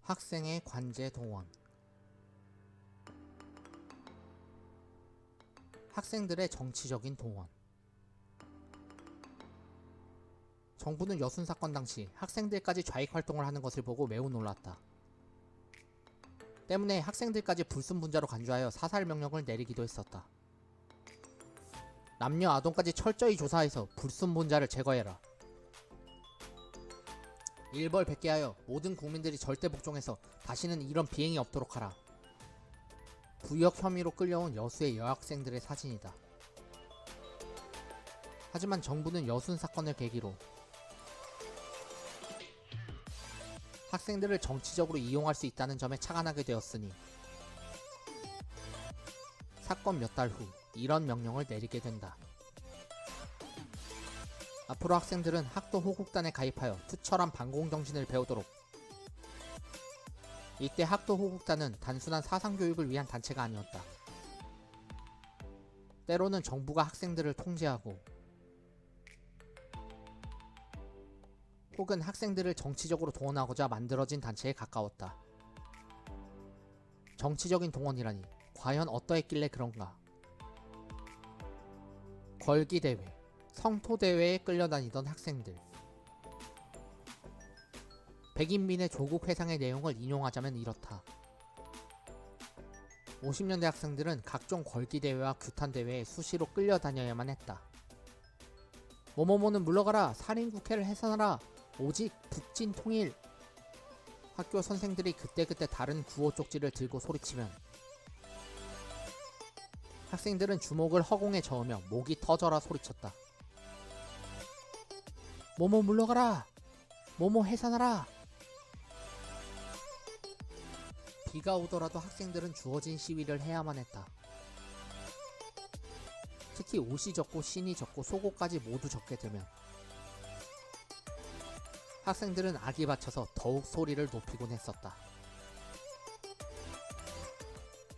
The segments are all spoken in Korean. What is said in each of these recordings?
학생의 관제 동원. 학생들의 정치적인 동원. 정부는 여순 사건 당시 학생들까지 좌익 활동을 하는 것을 보고 매우 놀랐다. 때문에 학생들까지 불순분자로 간주하여 사살 명령을 내리기도 했었다. 남녀 아동까지 철저히 조사해서 불순분자를 제거해라. 일벌백계하여 모든 국민들이 절대 복종해서 다시는 이런 비행이 없도록 하라. 부역 혐의로 끌려온 여수의 여학생들의 사진이다. 하지만 정부는 여순 사건을 계기로 학생들을 정치적으로 이용할 수 있다는 점에 착안하게 되었으니 사건 몇 달 후 이런 명령을 내리게 된다. 앞으로 학생들은 학도 호국단에 가입하여 투철한 반공정신을 배우도록. 이때 학도 호국단은 단순한 사상교육을 위한 단체가 아니었다. 때로는 정부가 학생들을 통제하고 혹은 학생들을 정치적으로 동원하고자 만들어진 단체에 가까웠다. 정치적인 동원이라니 과연 어떠했길래 그런가. 걸기대회, 성토대회에 끌려다니던 학생들. 백인민의 조국 회상의 내용을 인용하자면 이렇다. 50년대 학생들은 각종 걸기대회와 규탄대회에 수시로 끌려다녀야만 했다. 뭐뭐뭐는 물러가라, 살인국회를 해산하라, 오직 북진 통일. 학교 선생들이 그때그때 다른 구호 쪽지를 들고 소리치면 학생들은 주목을 허공에 저으며 목이 터져라 소리쳤다. 뭐뭐 물러가라, 뭐뭐 해산하라. 비가 오더라도 학생들은 주어진 시위를 해야만 했다. 특히 옷이 젖고 신이 젖고 속옷까지 모두 젖게 되면 학생들은 악이 받쳐서 더욱 소리를 높이곤 했었다.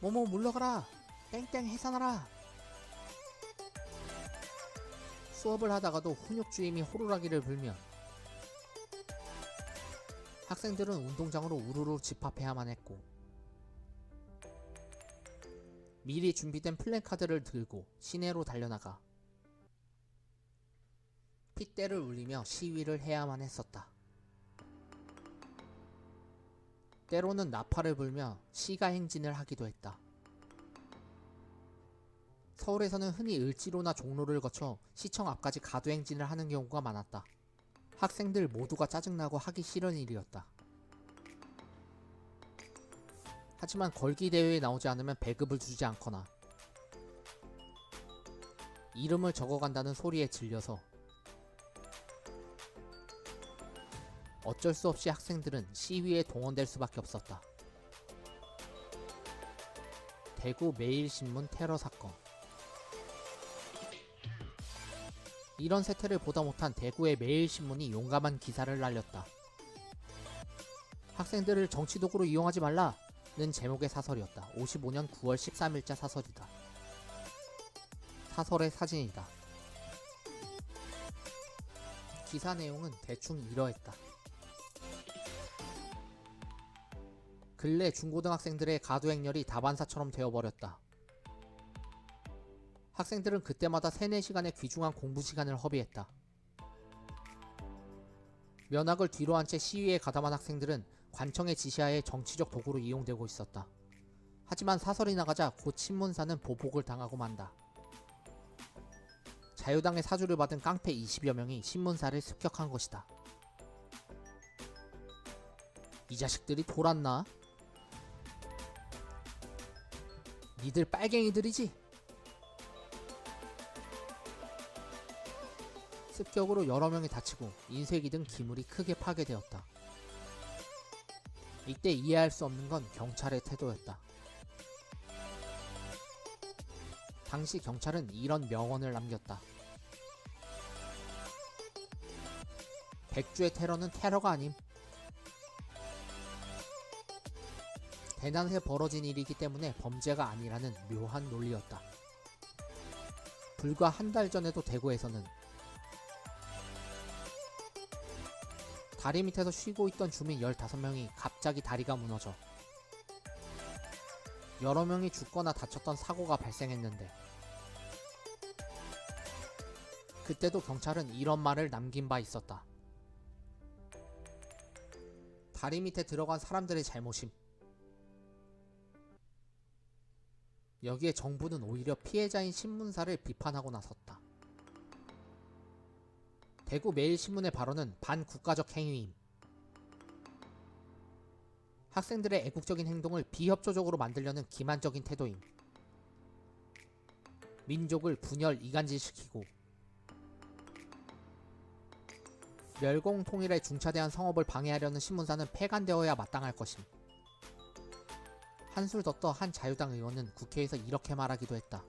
뭐뭐 물러가라, 땡땡 해산하라. 수업을 하다가도 훈육주임이 호루라기를 불면 학생들은 운동장으로 우르르 집합해야만 했고 미리 준비된 플랜카드를 들고 시내로 달려나가 핏대를 울리며 시위를 해야만 했었다. 때로는 나팔을 불며 시가 행진을 하기도 했다. 서울에서는 흔히 을지로나 종로를 거쳐 시청 앞까지 가두행진을 하는 경우가 많았다. 학생들 모두가 짜증나고 하기 싫은 일이었다. 하지만 걸기대회에 나오지 않으면 배급을 주지 않거나 이름을 적어간다는 소리에 질려서 어쩔 수 없이 학생들은 시위에 동원될 수밖에 없었다. 대구 매일신문 테러 사건. 이런 세태를 보다 못한 대구의 매일신문이 용감한 기사를 날렸다. 학생들을 정치도구로 이용하지 말라는 제목의 사설이었다. 55년 9월 13일자 사설이다. 사설의 사진이다. 기사 내용은 대충 이러했다. 근래 중고등학생들의 가두행렬이 다반사처럼 되어버렸다. 학생들은 그때마다 3-4시간의 귀중한 공부 시간을 허비했다. 면학을 뒤로 한 채 시위에 가담한 학생들은 관청의 지시하에 정치적 도구로 이용되고 있었다. 하지만 사설이 나가자 곧 신문사는 보복을 당하고 만다. 자유당의 사주를 받은 깡패 20여 명이 신문사를 습격한 것이다. 이 자식들이 돌았나? 니들 빨갱이들이지? 습격으로 여러 명이 다치고 인쇄기 등 기물이 크게 파괴되었다. 이때 이해할 수 없는 건 경찰의 태도였다. 당시 경찰은 이런 명언을 남겼다. 백주의 테러는 테러가 아님. 대낮에 벌어진 일이기 때문에 범죄가 아니라는 묘한 논리였다. 불과 한 달 전에도 대구에서는 다리 밑에서 쉬고 있던 주민 15명이 갑자기 다리가 무너져 여러 명이 죽거나 다쳤던 사고가 발생했는데, 그때도 경찰은 이런 말을 남긴 바 있었다. 다리 밑에 들어간 사람들의 잘못임. 여기에 정부는 오히려 피해자인 신문사를 비판하고 나섰다. 대구 매일신문의 발언은 반국가적 행위임. 학생들의 애국적인 행동을 비협조적으로 만들려는 기만적인 태도임. 민족을 분열 이간질시키고 멸공통일에 중차대한 성업을 방해하려는 신문사는 폐간되어야 마땅할 것임. 한술 더 떠 한 자유당 의원은 국회에서 이렇게 말하기도 했다.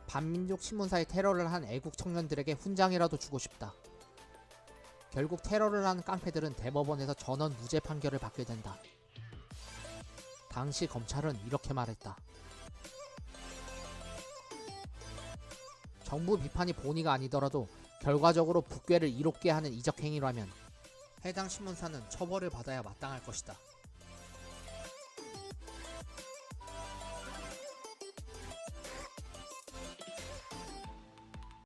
반민족 신문사의 테러를 한 애국 청년들에게 훈장이라도 주고 싶다. 결국 테러를 한 깡패들은 대법원에서 전원 무죄 판결을 받게 된다. 당시 검찰은 이렇게 말했다. 정부 비판이 본의가 아니더라도 결과적으로 북괴를 이롭게 하는 이적 행위라면 해당 신문사는 처벌을 받아야 마땅할 것이다.